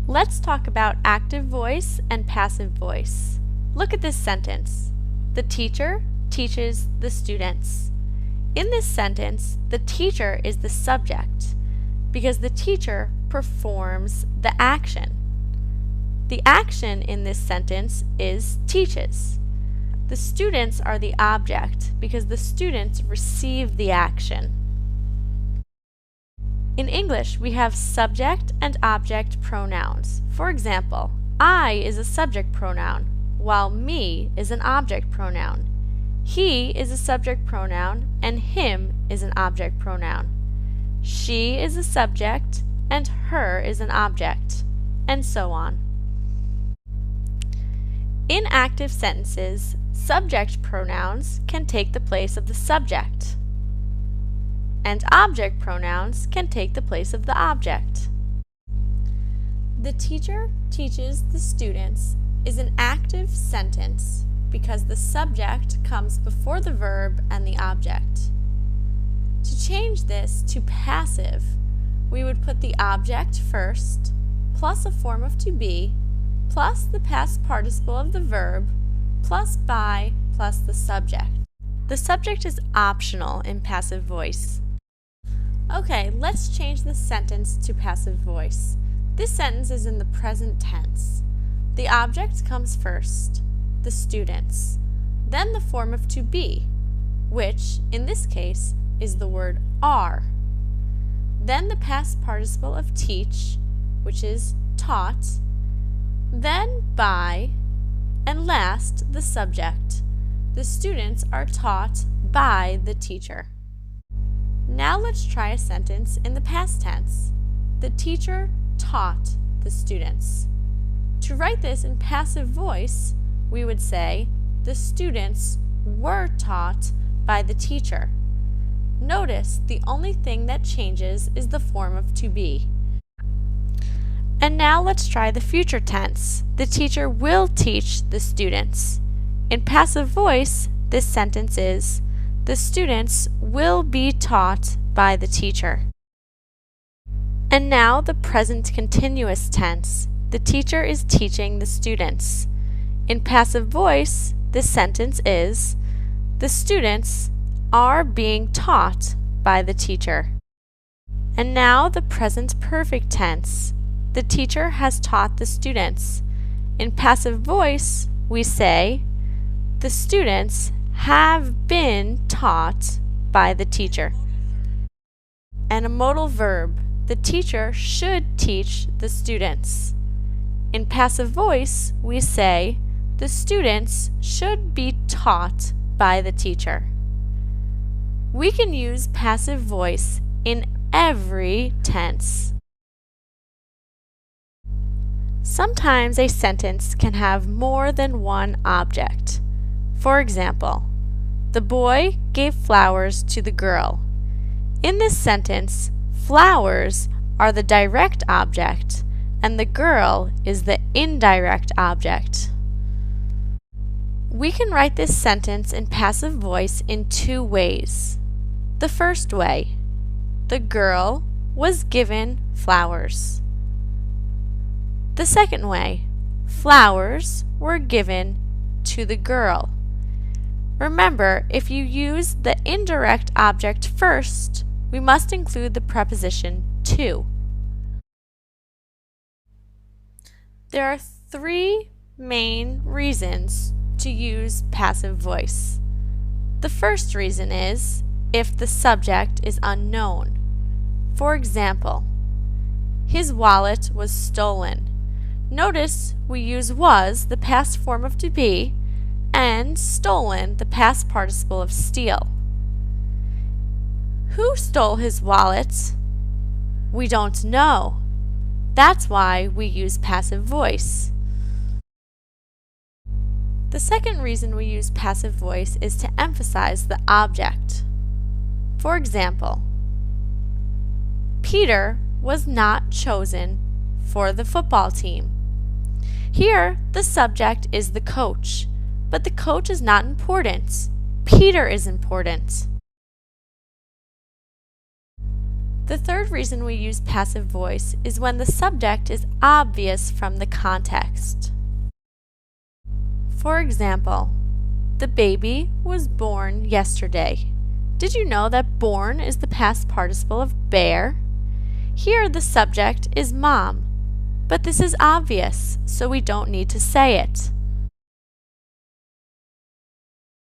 Let's talk about active voice and passive voice. Look at this sentence. The teacher teaches the students. In this sentence, the teacher is the subject because the teacher performs the action. The action in this sentence is teaches. The students are the object because the students receive the action. In English, we have subject and object pronouns. For example, I is a subject pronoun, while me is an object pronoun. He is a subject pronoun, and him is an object pronoun. She is a subject, and her is an object, and so on. In active sentences, subject pronouns can take the place of the subject, and object pronouns can take the place of the object. The teacher teaches the students is an active sentence because the subject comes before the verb and the object. To change this to passive, we would put the object first, plus a form of to be, plus the past participle of the verb, plus by, plus the subject. The subject is optional in passive voice. Okay, let's change this sentence to passive voice. This sentence is in the present tense. The object comes first, the students, then the form of to be, which, in this case, is the word are. Then the past participle of teach, which is taught, then by, and last, the subject. The students are taught by the teacher. Now let's try a sentence in the past tense. The teacher taught the students. To write this in passive voice, we would say, the students were taught by the teacher. Notice the only thing that changes is the form of to be. And now let's try the future tense. The teacher will teach the students. In passive voice, this sentence is, the students will be taught by the teacher. And now the present continuous tense. The teacher is teaching the students. In passive voice, this sentence is, the students are being taught by the teacher. And now the present perfect tense. The teacher has taught the students. In passive voice, we say, the students have been taught by the teacher. And a modal verb, the teacher should teach the students. In passive voice, we say, the students should be taught by the teacher. We can use passive voice in every tense. Sometimes a sentence can have more than one object. For example, the boy gave flowers to the girl. In this sentence, flowers are the direct object, and the girl is the indirect object. We can write this sentence in passive voice in two ways. The first way, the girl was given flowers. The second way, flowers were given to the girl. Remember, if you use the indirect object first, we must include the preposition to. There are three main reasons to use passive voice. The first reason is if the subject is unknown. For example, his wallet was stolen. Notice we use was, the past form of to be, and stolen, the past participle of steal. Who stole his wallet? We don't know. That's why we use passive voice. The second reason we use passive voice is to emphasize the object. For example, Peter was not chosen for the football team. Here, the subject is the coach, but the coach is not important. Peter is important. The third reason we use passive voice is when the subject is obvious from the context. For example, the baby was born yesterday. Did you know that born is the past participle of bear? Here the subject is mom, but this is obvious, so we don't need to say it.